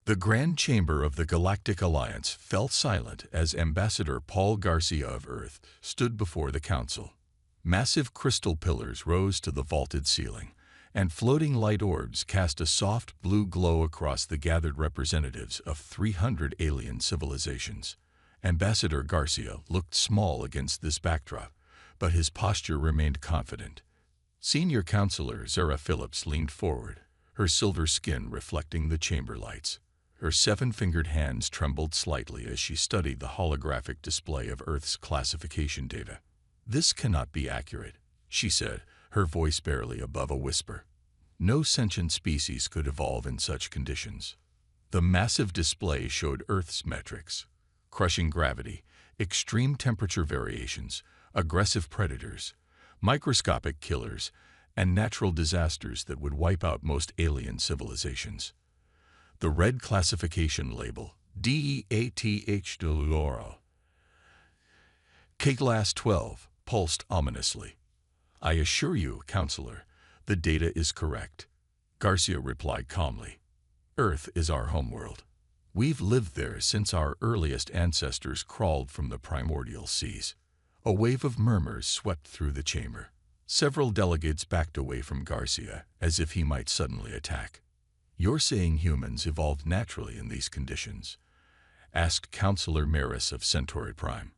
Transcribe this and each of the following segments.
The Grand Chamber of the Galactic Alliance fell silent as Ambassador Paul Garcia of Earth stood before the Council. Massive crystal pillars rose to the vaulted ceiling, and floating light orbs cast a soft blue glow across the gathered representatives of 300 alien civilizations. Ambassador Garcia looked small against this backdrop, but his posture remained confident. Senior Counselor Zara Phillips leaned forward, her silver skin reflecting the chamber lights. Her seven-fingered hands trembled slightly as she studied the holographic display of Earth's classification data. "This cannot be accurate," she said, her voice barely above a whisper. "No sentient species could evolve in such conditions." The massive display showed Earth's metrics: crushing gravity, extreme temperature variations, aggressive predators, microscopic killers, and natural disasters that would wipe out most alien civilizations. The red classification label, DEATH K-Glass 12, pulsed ominously. "I assure you, Counselor, the data is correct," Garcia replied calmly. "Earth is our homeworld. We've lived there since our earliest ancestors crawled from the primordial seas." A wave of murmurs swept through the chamber. Several delegates backed away from Garcia as if he might suddenly attack. "You're saying humans evolved naturally in these conditions?" asked Counselor Maris of Centauri Prime.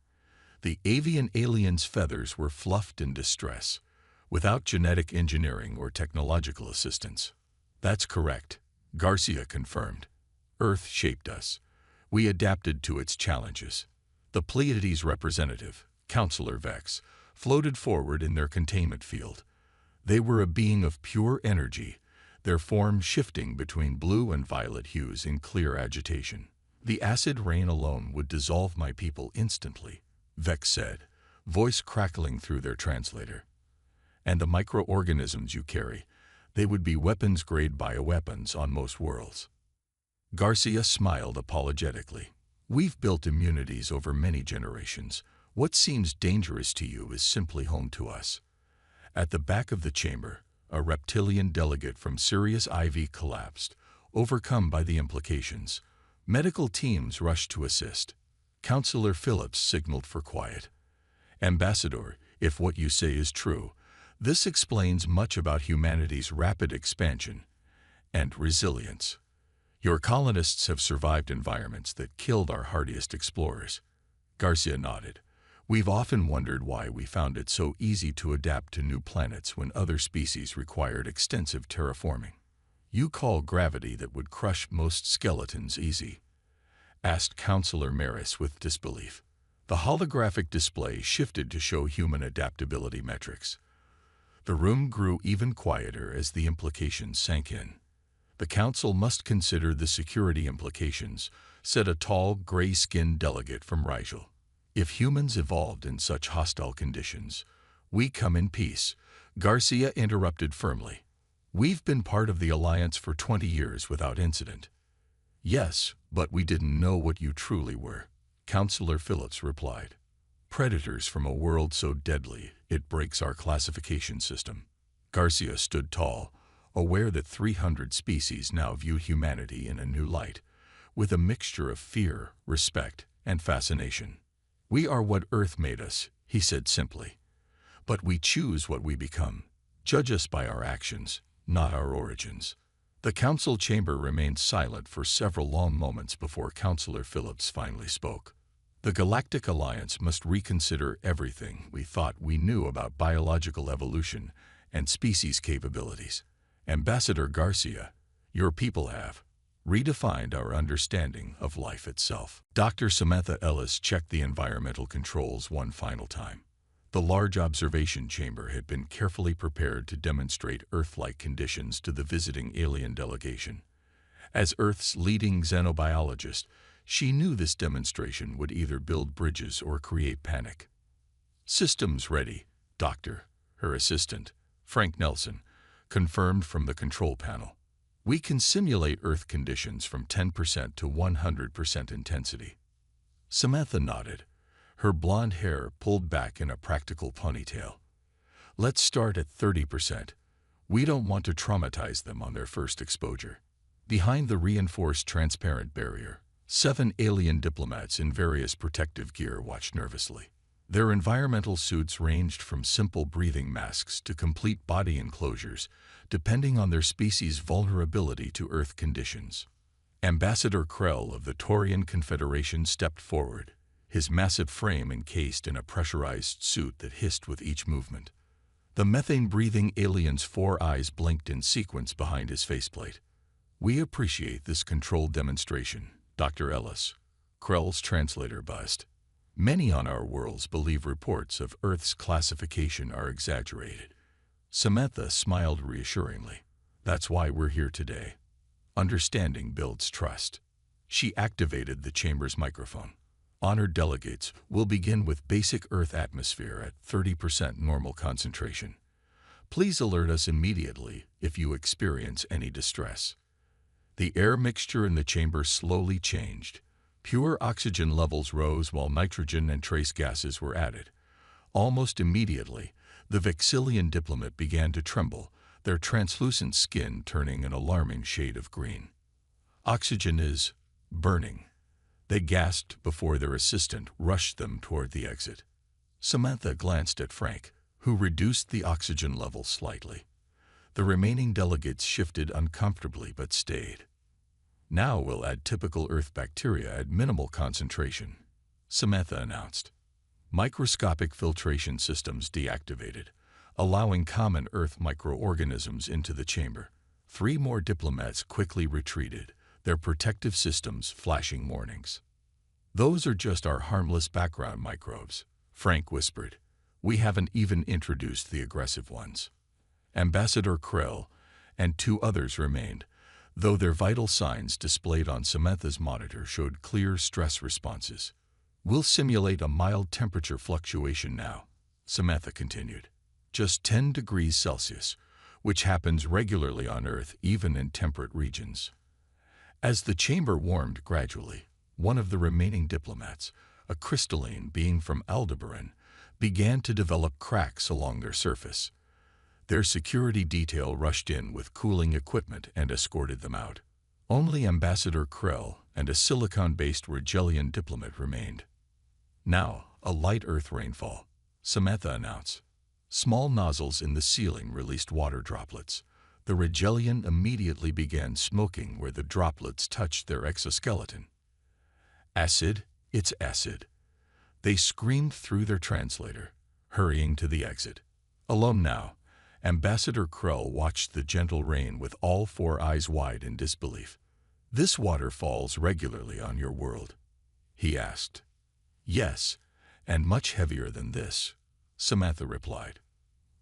The avian alien's feathers were fluffed in distress, without genetic engineering or technological assistance. "That's correct," Garcia confirmed. "Earth shaped us. We adapted to its challenges." The Pleiades representative, Counselor Vex, floated forward in their containment field. They were a being of pure energy, their form shifting between blue and violet hues in clear agitation. "The acid rain alone would dissolve my people instantly," Vex said, voice crackling through their translator. "And the microorganisms you carry, they would be weapons-grade bioweapons on most worlds." Garcia smiled apologetically. "We've built immunities over many generations. What seems dangerous to you is simply home to us." At the back of the chamber, a reptilian delegate from Sirius IV collapsed, overcome by the implications. Medical teams rushed to assist. Counselor Phillips signaled for quiet. "Ambassador, if what you say is true, this explains much about humanity's rapid expansion and resilience. Your colonists have survived environments that killed our hardiest explorers." Garcia nodded. "We've often wondered why we found it so easy to adapt to new planets when other species required extensive terraforming." "You call gravity that would crush most skeletons easy?" asked Counselor Maris with disbelief. The holographic display shifted to show human adaptability metrics. The room grew even quieter as the implications sank in. "The Council must consider the security implications," said a tall, gray-skinned delegate from Rigel. "If humans evolved in such hostile conditions, we come in peace," Garcia interrupted firmly. "We've been part of the Alliance for 20 years without incident." "Yes, but we didn't know what you truly were," Counselor Phillips replied. "Predators from a world so deadly it breaks our classification system." Garcia stood tall, aware that 300 species now viewed humanity in a new light, with a mixture of fear, respect, and fascination. "We are what Earth made us," he said simply. "But we choose what we become. Judge us by our actions, not our origins." The council chamber remained silent for several long moments before Counselor Phillips finally spoke. "The Galactic Alliance must reconsider everything we thought we knew about biological evolution and species capabilities. Ambassador Garcia, your people have redefined our understanding of life itself." Dr. Samantha Ellis checked the environmental controls one final time. The large observation chamber had been carefully prepared to demonstrate Earth-like conditions to the visiting alien delegation. As Earth's leading xenobiologist, she knew this demonstration would either build bridges or create panic. "Systems ready, Doctor," her assistant, Frank Nelson, confirmed from the control panel. "We can simulate Earth conditions from 10% to 100% intensity." Samantha nodded, her blonde hair pulled back in a practical ponytail. "Let's start at 30%. We don't want to traumatize them on their first exposure." Behind the reinforced transparent barrier, 7 alien diplomats in various protective gear watched nervously. Their environmental suits ranged from simple breathing masks to complete body enclosures, depending on their species' vulnerability to Earth conditions. Ambassador Krell of the Taurian Confederation stepped forward, his massive frame encased in a pressurized suit that hissed with each movement. The methane-breathing alien's 4 eyes blinked in sequence behind his faceplate. "We appreciate this controlled demonstration, Dr. Ellis," Krell's translator buzzed. "Many on our worlds believe reports of Earth's classification are exaggerated." Samantha smiled reassuringly. "That's why we're here today. Understanding builds trust." She activated the chamber's microphone. "Honored delegates, we'll begin with basic Earth atmosphere at 30% normal concentration. Please alert us immediately if you experience any distress." The air mixture in the chamber slowly changed. Pure oxygen levels rose while nitrogen and trace gases were added. Almost immediately, the Vexillian diplomat began to tremble, their translucent skin turning an alarming shade of green. "Oxygen is burning," they gasped before their assistant rushed them toward the exit. Samantha glanced at Frank, who reduced the oxygen level slightly. The remaining delegates shifted uncomfortably but stayed. "Now we'll add typical Earth bacteria at minimal concentration," Samantha announced. Microscopic filtration systems deactivated, allowing common Earth microorganisms into the chamber. 3 more diplomats quickly retreated, their protective systems flashing warnings. "Those are just our harmless background microbes," Frank whispered. "We haven't even introduced the aggressive ones." Ambassador Krell and 2 others remained, though their vital signs displayed on Samantha's monitor showed clear stress responses. "We'll simulate a mild temperature fluctuation now," Samantha continued. "Just 10 degrees Celsius, which happens regularly on Earth even in temperate regions." As the chamber warmed gradually, one of the remaining diplomats, a crystalline being from Aldebaran, began to develop cracks along their surface. Their security detail rushed in with cooling equipment and escorted them out. Only Ambassador Krell and a silicon-based Regellian diplomat remained. "Now, a light Earth rainfall," Samantha announced. Small nozzles in the ceiling released water droplets. The Regellian immediately began smoking where the droplets touched their exoskeleton. "Acid, it's acid," they screamed through their translator, hurrying to the exit. Alone now, Ambassador Krell watched the gentle rain with all 4 eyes wide in disbelief. "This water falls regularly on your world?" he asked. "Yes, and much heavier than this," Samantha replied.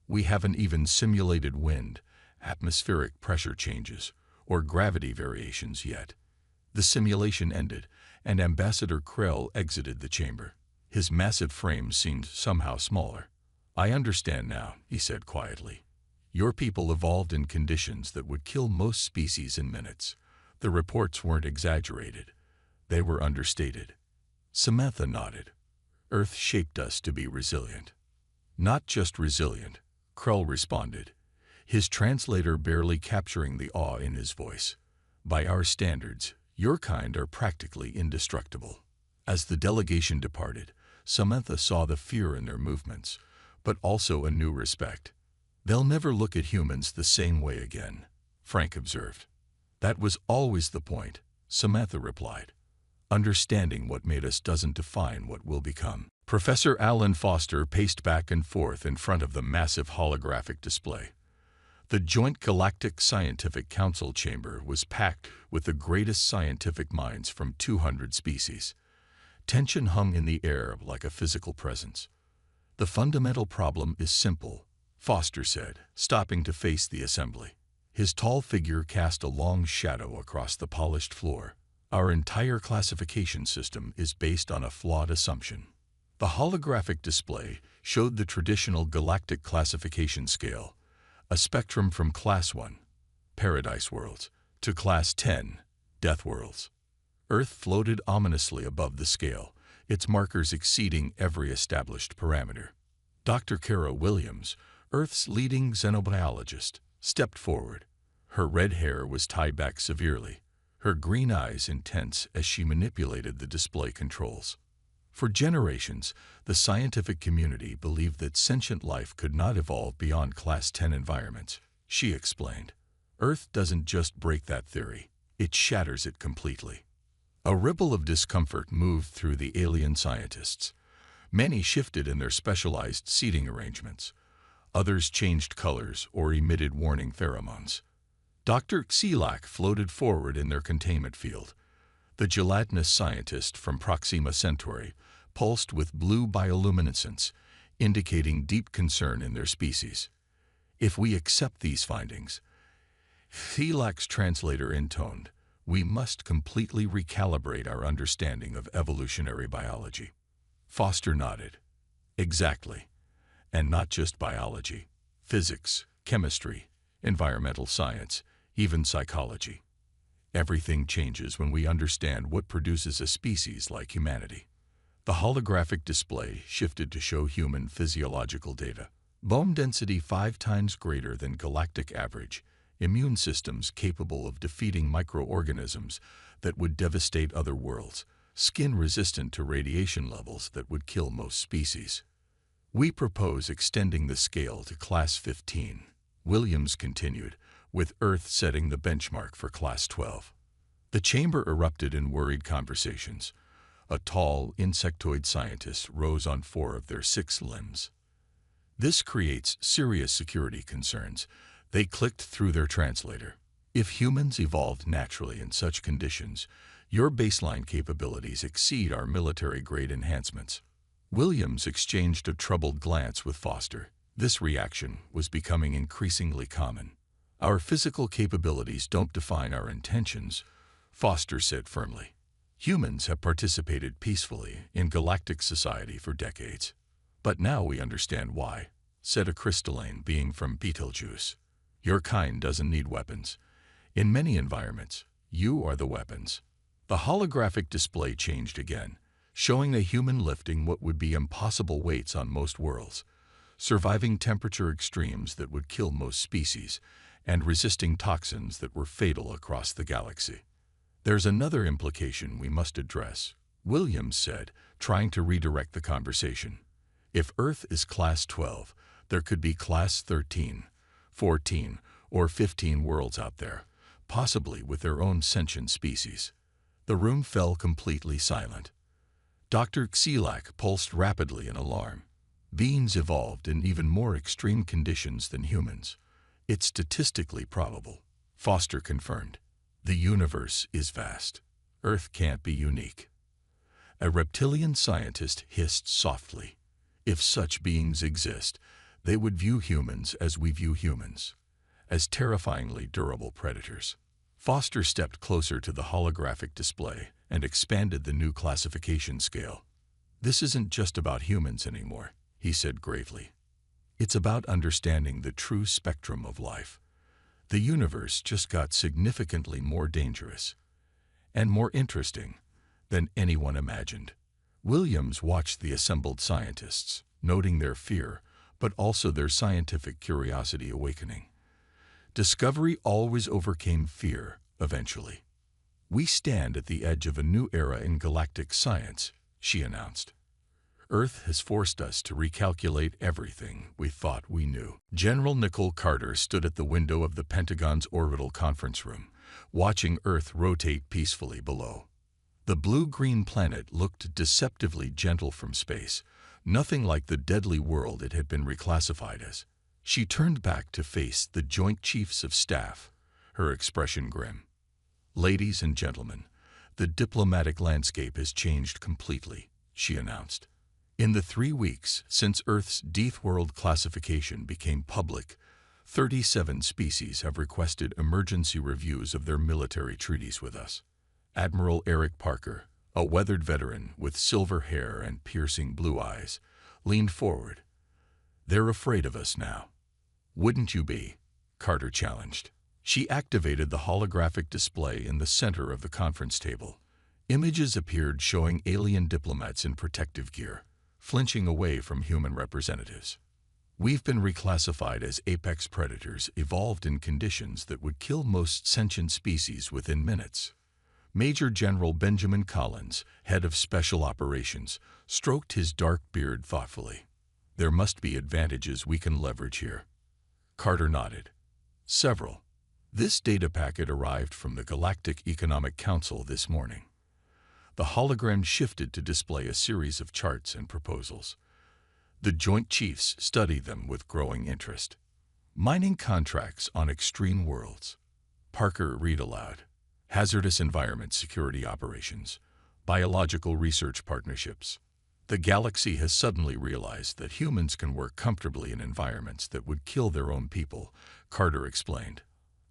"We haven't even simulated wind, atmospheric pressure changes, or gravity variations yet." The simulation ended, and Ambassador Krell exited the chamber. His massive frame seemed somehow smaller. "I understand now," he said quietly. "Your people evolved in conditions that would kill most species in minutes. The reports weren't exaggerated. They were understated." Samantha nodded. "Earth shaped us to be resilient." "Not just resilient," Krell responded, his translator barely capturing the awe in his voice. "By our standards, your kind are practically indestructible." As the delegation departed, Samantha saw the fear in their movements, but also a new respect. "They'll never look at humans the same way again," Frank observed. "That was always the point," Samantha replied. "Understanding what made us doesn't define what we'll become." Professor Alan Foster paced back and forth in front of the massive holographic display. The Joint Galactic Scientific Council chamber was packed with the greatest scientific minds from 200 species. Tension hung in the air like a physical presence. "The fundamental problem is simple," Foster said, stopping to face the assembly. His tall figure cast a long shadow across the polished floor. "Our entire classification system is based on a flawed assumption." The holographic display showed the traditional galactic classification scale, a spectrum from Class 1, Paradise Worlds, to Class 10, Death Worlds. Earth floated ominously above the scale, its markers exceeding every established parameter. Dr. Kara Williams, Earth's leading xenobiologist, stepped forward. Her red hair was tied back severely, her green eyes intense as she manipulated the display controls. For generations, the scientific community believed that sentient life could not evolve beyond Class 10 environments, she explained. Earth doesn't just break that theory, it shatters it completely. A ripple of discomfort moved through the alien scientists. Many shifted in their specialized seating arrangements. Others changed colors or emitted warning pheromones. Dr. Xilak floated forward in their containment field. The gelatinous scientist from Proxima Centauri pulsed with blue bioluminescence, indicating deep concern in their species. If we accept these findings, Xilak's translator intoned, we must completely recalibrate our understanding of evolutionary biology. Foster nodded. Exactly. And not just biology. Physics, chemistry, environmental science, even psychology. Everything changes when we understand what produces a species like humanity. The holographic display shifted to show human physiological data. Bone density 5 times greater than galactic average, immune systems capable of defeating microorganisms that would devastate other worlds, skin resistant to radiation levels that would kill most species. We propose extending the scale to Class 15, Williams continued, with Earth setting the benchmark for Class 12. The chamber erupted in worried conversations. A tall, insectoid scientist rose on 4 of their 6 limbs. This creates serious security concerns. They clicked through their translator. If humans evolved naturally in such conditions, your baseline capabilities exceed our military-grade enhancements. Williams exchanged a troubled glance with Foster. This reaction was becoming increasingly common. Our physical capabilities don't define our intentions, Foster said firmly. Humans have participated peacefully in galactic society for decades. But now we understand why, said a crystalline being from Betelgeuse. Your kind doesn't need weapons. In many environments, you are the weapons. The holographic display changed again, showing a human lifting what would be impossible weights on most worlds, surviving temperature extremes that would kill most species, and resisting toxins that were fatal across the galaxy. There's another implication we must address, Williams said, trying to redirect the conversation. If Earth is Class 12, there could be Class 13, 14, or 15 worlds out there, possibly with their own sentient species. The room fell completely silent. Dr. Xilak pulsed rapidly in alarm. Beings evolved in even more extreme conditions than humans. It's statistically probable, Foster confirmed. The universe is vast. Earth can't be unique. A reptilian scientist hissed softly. If such beings exist, they would view humans as we view humans, as terrifyingly durable predators. Foster stepped closer to the holographic display and expanded the new classification scale. This isn't just about humans anymore, he said gravely. It's about understanding the true spectrum of life. The universe just got significantly more dangerous and more interesting than anyone imagined. Williams watched the assembled scientists, noting their fear, but also their scientific curiosity awakening. Discovery always overcame fear, eventually. We stand at the edge of a new era in galactic science, she announced. Earth has forced us to recalculate everything we thought we knew. General Nicole Carter stood at the window of the Pentagon's orbital conference room, watching Earth rotate peacefully below. The blue-green planet looked deceptively gentle from space, nothing like the deadly world it had been reclassified as. She turned back to face the Joint Chiefs of Staff, her expression grim. Ladies and gentlemen, the diplomatic landscape has changed completely, she announced. In the 3 weeks since Earth's Deathworld classification became public, 37 species have requested emergency reviews of their military treaties with us. Admiral Eric Parker, a weathered veteran with silver hair and piercing blue eyes, leaned forward. They're afraid of us now. Wouldn't you be? Carter challenged. She activated the holographic display in the center of the conference table. Images appeared showing alien diplomats in protective gear, flinching away from human representatives. We've been reclassified as apex predators evolved in conditions that would kill most sentient species within minutes. Major General Benjamin Collins, head of Special Operations, stroked his dark beard thoughtfully. There must be advantages we can leverage here. Carter nodded. Several. This data packet arrived from the Galactic Economic Council this morning. The hologram shifted to display a series of charts and proposals. The Joint Chiefs studied them with growing interest. Mining contracts on extreme worlds. Parker read aloud. Hazardous environment security operations. Biological research partnerships. The galaxy has suddenly realized that humans can work comfortably in environments that would kill their own people, Carter explained.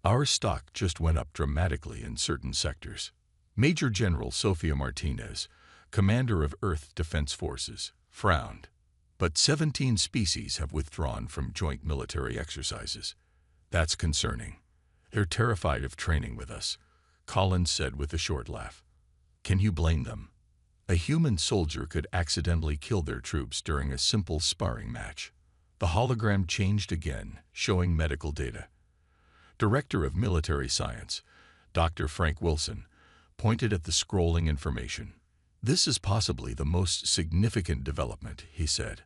Our stock just went up dramatically in certain sectors. Major General Sofia Martinez, commander of Earth Defense Forces, frowned. But 17 species have withdrawn from joint military exercises. That's concerning. They're terrified of training with us, Collins said with a short laugh. Can you blame them? A human soldier could accidentally kill their troops during a simple sparring match. The hologram changed again, showing medical data. Director of Military Science, Dr. Frank Wilson, pointed at the scrolling information. This is possibly the most significant development, he said.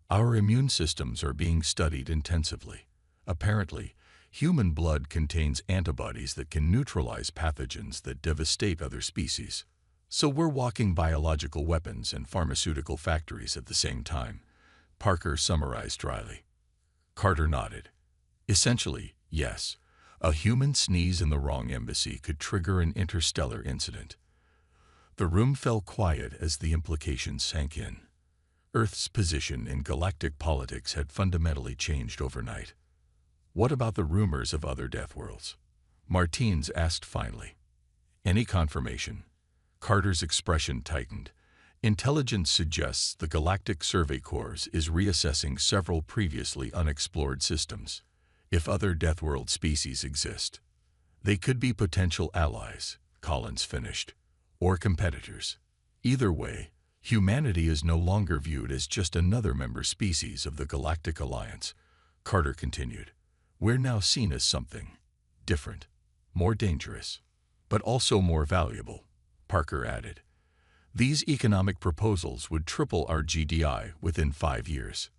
Our immune systems are being studied intensively. Apparently, human blood contains antibodies that can neutralize pathogens that devastate other species. So we're walking biological weapons and pharmaceutical factories at the same time, Parker summarized dryly. Carter nodded. Essentially, yes. A human sneeze in the wrong embassy could trigger an interstellar incident. The room fell quiet as the implications sank in. Earth's position in galactic politics had fundamentally changed overnight. What about the rumors of other death worlds? Martins asked finally. Any confirmation? Carter's expression tightened. Intelligence suggests the Galactic Survey Corps is reassessing several previously unexplored systems. If other death world species exist, they could be potential allies, Collins finished, or competitors. Either way, humanity is no longer viewed as just another member species of the Galactic Alliance, Carter continued. We're now seen as something different, more dangerous, but also more valuable, Parker added. These economic proposals would triple our GDI within 5 years.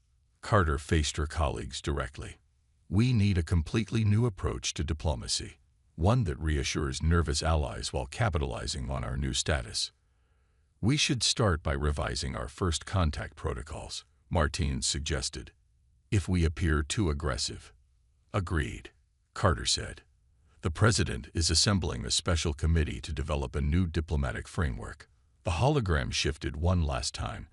Carter faced her colleagues directly. We need a completely new approach to diplomacy, one that reassures nervous allies while capitalizing on our new status. We should start by revising our first contact protocols, Martins suggested. If we appear too aggressive. Agreed, Carter said. The President is assembling a special committee to develop a new diplomatic framework. The hologram shifted one last time,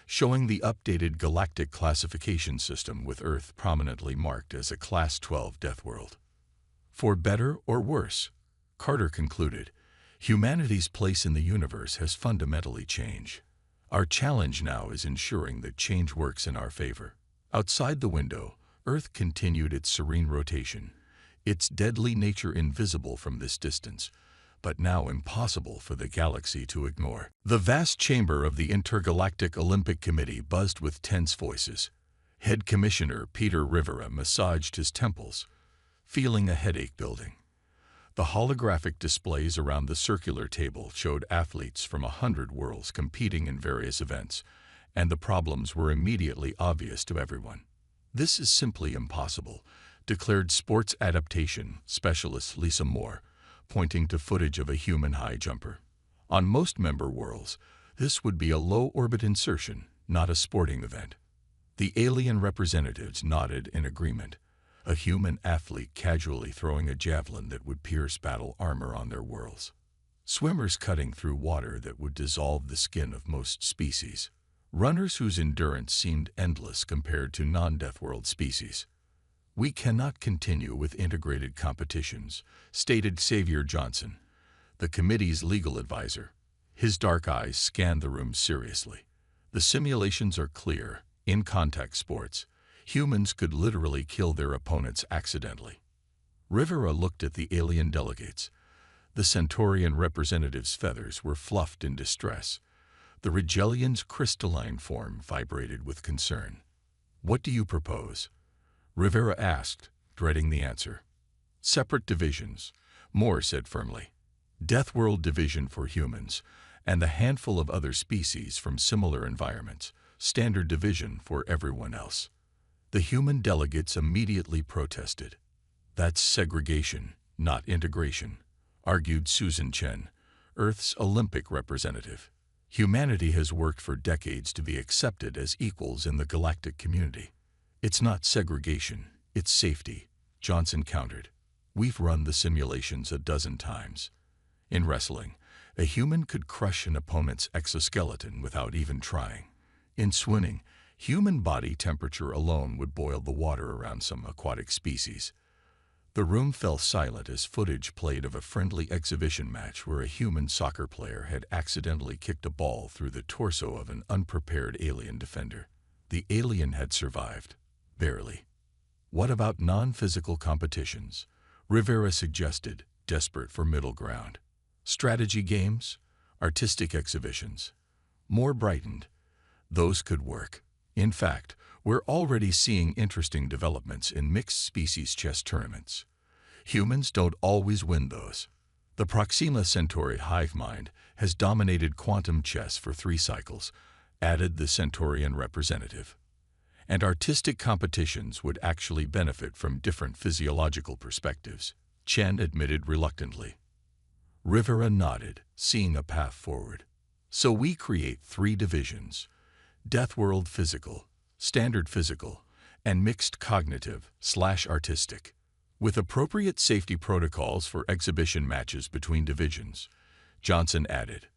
showing the updated galactic classification system with Earth prominently marked as a Class 12 death world. For better or worse, Carter concluded, humanity's place in the universe has fundamentally changed. Our challenge now is ensuring that change works in our favor. Outside the window, Earth continued its serene rotation, its deadly nature invisible from this distance, but now impossible for the galaxy to ignore. The vast chamber of the Intergalactic Olympic Committee buzzed with tense voices. Head Commissioner Peter Rivera massaged his temples, feeling a headache building. The holographic displays around the circular table showed athletes from 100 worlds competing in various events, and the problems were immediately obvious to everyone. This is simply impossible, declared sports adaptation specialist Lisa Moore, pointing to footage of a human high jumper. On most member worlds, this would be a low-orbit insertion, not a sporting event. The alien representatives nodded in agreement, a human athlete casually throwing a javelin that would pierce battle armor on their worlds. Swimmers cutting through water that would dissolve the skin of most species. Runners whose endurance seemed endless compared to non-death world species. We cannot continue with integrated competitions, stated Xavier Johnson, the committee's legal advisor. His dark eyes scanned the room seriously. The simulations are clear. In contact sports, humans could literally kill their opponents accidentally. Rivera looked at the alien delegates. The Centaurian representative's feathers were fluffed in distress. The Rigelian's crystalline form vibrated with concern. What do you propose? Rivera asked, dreading the answer. Separate divisions, Moore said firmly. Deathworld division for humans, and the handful of other species from similar environments, standard division for everyone else. The human delegates immediately protested. That's segregation, not integration, argued Susan Chen, Earth's Olympic representative. Humanity has worked for decades to be accepted as equals in the galactic community. It's not segregation, it's safety, Johnson countered. We've run the simulations a dozen times. In wrestling, a human could crush an opponent's exoskeleton without even trying. In swimming, human body temperature alone would boil the water around some aquatic species. The room fell silent as footage played of a friendly exhibition match where a human soccer player had accidentally kicked a ball through the torso of an unprepared alien defender. The alien had survived, barely. What about non-physical competitions? Rivera suggested, desperate for middle ground. Strategy games? Artistic exhibitions? More brightened. Those could work. In fact, we're already seeing interesting developments in mixed-species chess tournaments. Humans don't always win those. The Proxima Centauri hive mind has dominated quantum chess for 3 cycles, added the Centaurian representative. And artistic competitions would actually benefit from different physiological perspectives, Chen admitted reluctantly. Rivera nodded, seeing a path forward. So we create 3 divisions: Deathworld physical, standard physical, and mixed cognitive/artistic, with appropriate safety protocols for exhibition matches between divisions, Johnson added.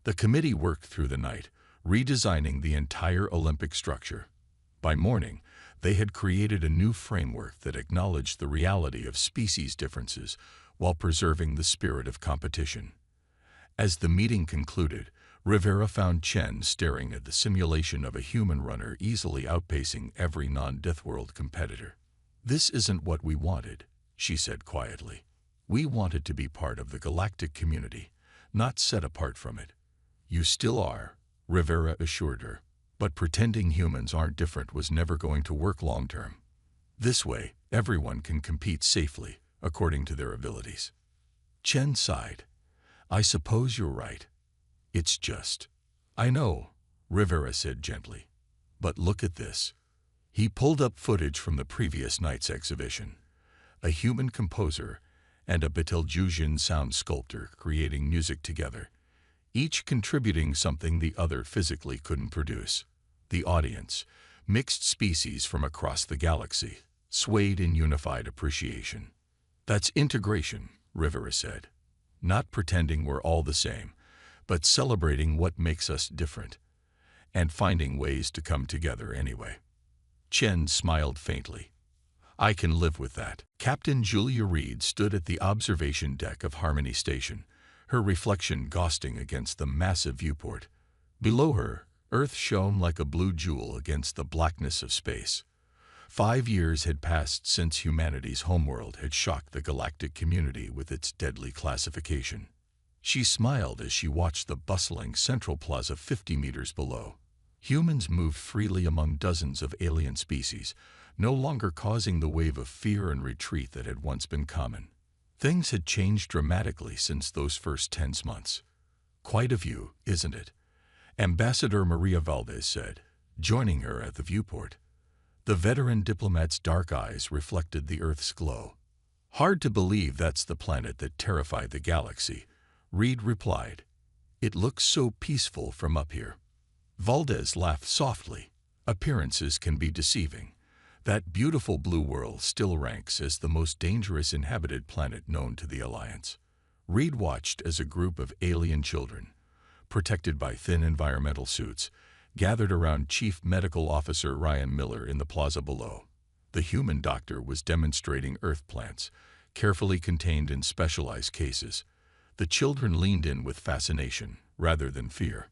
The committee worked through the night, redesigning the entire Olympic structure. By morning, they had created a new framework that acknowledged the reality of species differences while preserving the spirit of competition. As the meeting concluded, Rivera found Chen staring at the simulation of a human runner easily outpacing every non-Deathworld competitor. This isn't what we wanted, she said quietly. We wanted to be part of the galactic community, not set apart from it. You still are, Rivera assured her, but pretending humans aren't different was never going to work long-term. This way, everyone can compete safely, according to their abilities. Chen sighed. I suppose you're right. It's just. I know, Rivera said gently. But look at this. He pulled up footage from the previous night's exhibition. A human composer and a Betelgeusian sound sculptor creating music together, each contributing something the other physically couldn't produce. The audience, mixed species from across the galaxy, swayed in unified appreciation. That's integration, Rivera said. Not pretending we're all the same, but celebrating what makes us different, and finding ways to come together anyway. Chen smiled faintly. I can live with that. Captain Julia Reed stood at the observation deck of Harmony Station, her reflection ghosting against the massive viewport. Below her, Earth shone like a blue jewel against the blackness of space. 5 years had passed since humanity's homeworld had shocked the galactic community with its deadly classification. She smiled as she watched the bustling central plaza 50 meters below. Humans moved freely among dozens of alien species, no longer causing the wave of fear and retreat that had once been common. Things had changed dramatically since those first 10 months. Quite a view, isn't it? Ambassador Maria Valdez said, joining her at the viewport. The veteran diplomat's dark eyes reflected the Earth's glow. Hard to believe that's the planet that terrified the galaxy, Reed replied. It looks so peaceful from up here. Valdez laughed softly. Appearances can be deceiving. That beautiful blue world still ranks as the most dangerous inhabited planet known to the Alliance. Reed watched as a group of alien children, protected by thin environmental suits, gathered around Chief Medical Officer Ryan Miller in the plaza below. The human doctor was demonstrating Earth plants, carefully contained in specialized cases. The children leaned in with fascination, rather than fear.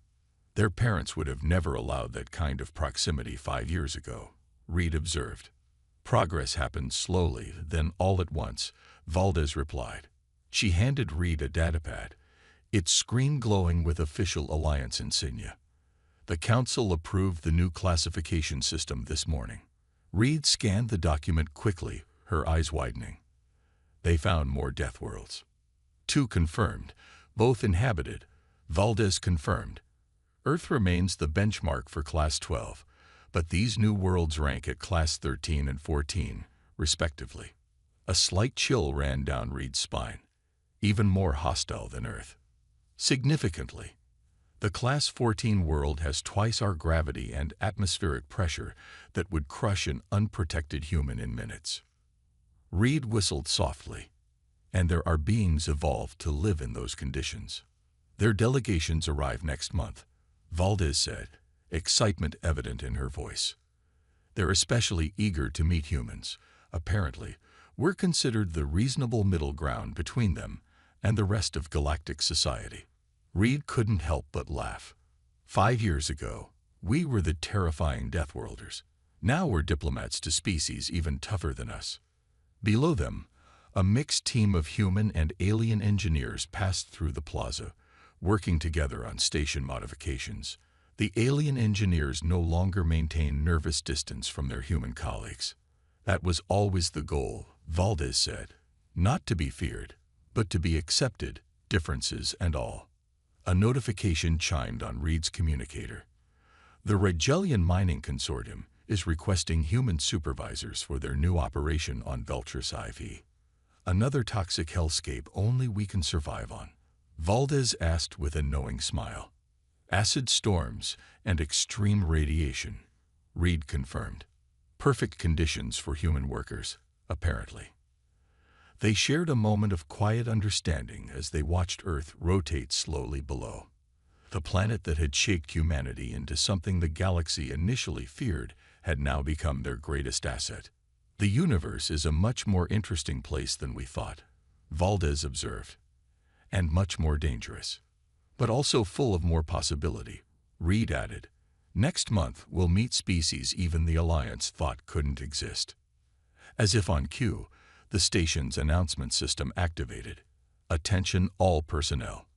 Their parents would have never allowed that kind of proximity 5 years ago, Reed observed. Progress happened slowly, then all at once, Valdez replied. She handed Reed a datapad, its screen glowing with official Alliance insignia. The Council approved the new classification system this morning. Reed scanned the document quickly, her eyes widening. They found more Deathworlds. 2 confirmed, both inhabited. Valdez confirmed. Earth remains the benchmark for Class 12, but these new worlds rank at Class 13 and 14, respectively. A slight chill ran down Reed's spine, even more hostile than Earth. Significantly, the Class 14 world has twice our gravity and atmospheric pressure that would crush an unprotected human in minutes. Reed whistled softly, and there are beings evolved to live in those conditions. Their delegations arrive next month, Valdez said, excitement evident in her voice. They're especially eager to meet humans. Apparently, we're considered the reasonable middle ground between them and the rest of galactic society. Reed couldn't help but laugh. 5 years ago, we were the terrifying Deathworlders. Now we're diplomats to species even tougher than us. Below them, a mixed team of human and alien engineers passed through the plaza, working together on station modifications. The alien engineers no longer maintain nervous distance from their human colleagues. That was always the goal, Valdez said. Not to be feared, but to be accepted, differences and all. A notification chimed on Reed's communicator. The Regelian Mining Consortium is requesting human supervisors for their new operation on Veltrus IV. Another toxic hellscape only we can survive on, Valdez asked with a knowing smile. Acid storms and extreme radiation, Reed confirmed. Perfect conditions for human workers, apparently. They shared a moment of quiet understanding as they watched Earth rotate slowly below. The planet that had shaped humanity into something the galaxy initially feared had now become their greatest asset. The universe is a much more interesting place than we thought, Valdez observed, and much more dangerous, but also full of more possibility, Reed added. Next month we'll meet species even the Alliance thought couldn't exist. As if on cue, the station's announcement system activated. Attention all personnel.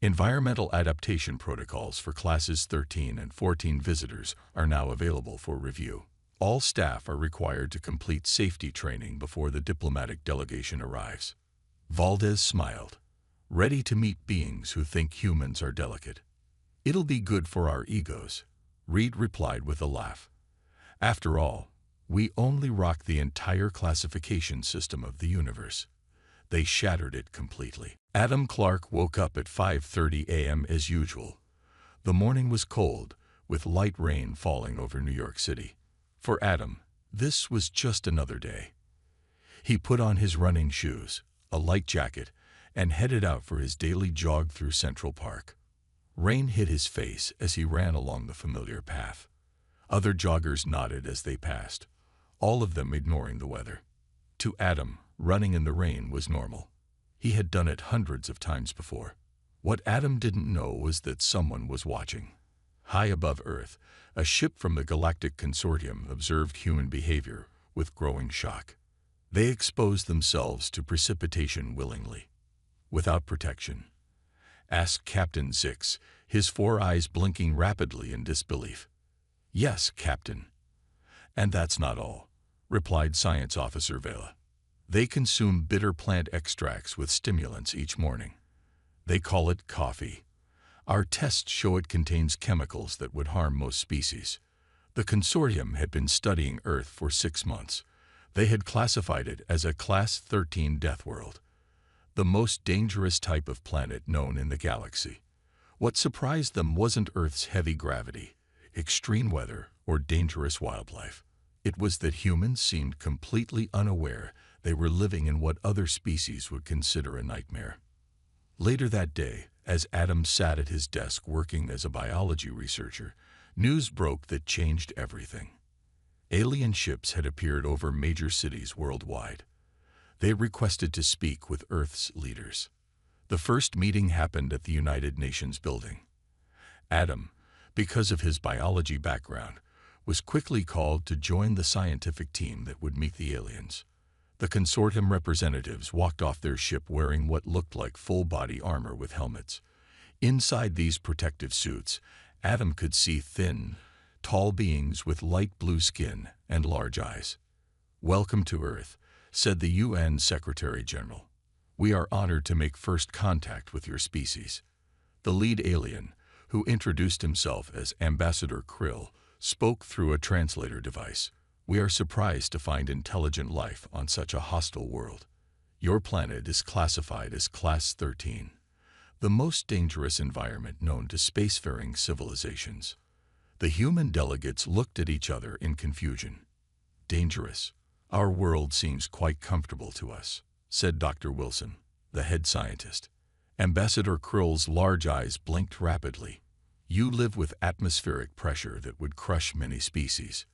Environmental adaptation protocols for classes 13 and 14 visitors are now available for review. All staff are required to complete safety training before the diplomatic delegation arrives. Valdez smiled, ready to meet beings who think humans are delicate. It'll be good for our egos, Reed replied with a laugh. After all, we only rock the entire classification system of the universe. They shattered it completely. Adam Clark woke up at 5:30 a.m. as usual. The morning was cold, with light rain falling over New York City. For Adam, this was just another day. He put on his running shoes, a light jacket, and headed out for his daily jog through Central Park. Rain hit his face as he ran along the familiar path. Other joggers nodded as they passed, all of them ignoring the weather. To Adam, running in the rain was normal. He had done it hundreds of times before. What Adam didn't know was that someone was watching. High above Earth, a ship from the Galactic Consortium observed human behavior with growing shock. They exposed themselves to precipitation willingly, without protection. Asked Captain Zix, his 4 eyes blinking rapidly in disbelief. Yes, Captain. And that's not all, replied Science Officer Vela. They consume bitter plant extracts with stimulants each morning. They call it coffee. Our tests show it contains chemicals that would harm most species. The consortium had been studying Earth for 6 months. They had classified it as a Class 13 Deathworld, the most dangerous type of planet known in the galaxy. What surprised them wasn't Earth's heavy gravity, extreme weather, or dangerous wildlife. It was that humans seemed completely unaware they were living in what other species would consider a nightmare. Later that day, as Adam sat at his desk working as a biology researcher, news broke that changed everything. Alien ships had appeared over major cities worldwide. They requested to speak with Earth's leaders. The first meeting happened at the United Nations building. Adam, because of his biology background, was quickly called to join the scientific team that would meet the aliens. The consortium representatives walked off their ship wearing what looked like full-body armor with helmets. Inside these protective suits, Adam could see thin, tall beings with light blue skin and large eyes. "Welcome to Earth," said the UN Secretary General. We are honored to make first contact with your species. The lead alien, who introduced himself as Ambassador Krill, spoke through a translator device. We are surprised to find intelligent life on such a hostile world. Your planet is classified as Class 13, the most dangerous environment known to spacefaring civilizations. The human delegates looked at each other in confusion. Dangerous? Our world seems quite comfortable to us, said Dr. Wilson, the head scientist. Ambassador Krill's large eyes blinked rapidly. You live with atmospheric pressure that would crush many species.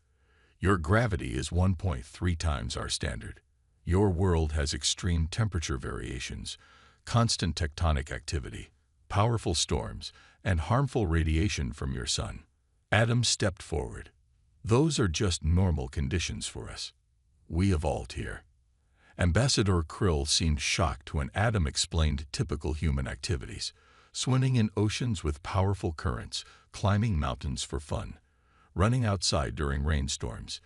Your gravity is 1.3 times our standard. Your world has extreme temperature variations, constant tectonic activity, powerful storms, and harmful radiation from your sun. Adam stepped forward. Those are just normal conditions for us. We evolved here. Ambassador Krill seemed shocked when Adam explained typical human activities: swimming in oceans with powerful currents, climbing mountains for fun, running outside during rainstorms,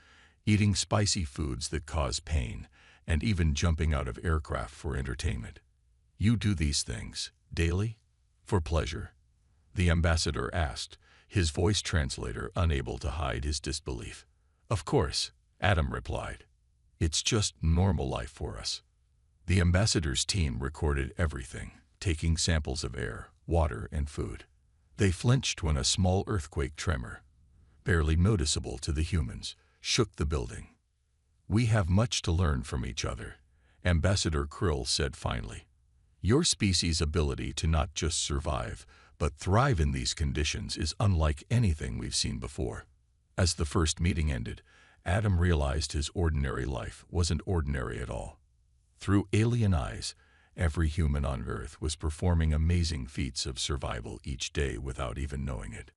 eating spicy foods that cause pain, and even jumping out of aircraft for entertainment. You do these things daily? For pleasure? The ambassador asked, his voice translator unable to hide his disbelief. Of course, Adam replied. It's just normal life for us. The ambassador's team recorded everything, taking samples of air, water, and food. They flinched when a small earthquake tremor, barely noticeable to the humans, shook the building. We have much to learn from each other, Ambassador Krill said finally. Your species' ability to not just survive, but thrive in these conditions is unlike anything we've seen before. As the first meeting ended, Adam realized his ordinary life wasn't ordinary at all. Through alien eyes, every human on Earth was performing amazing feats of survival each day without even knowing it.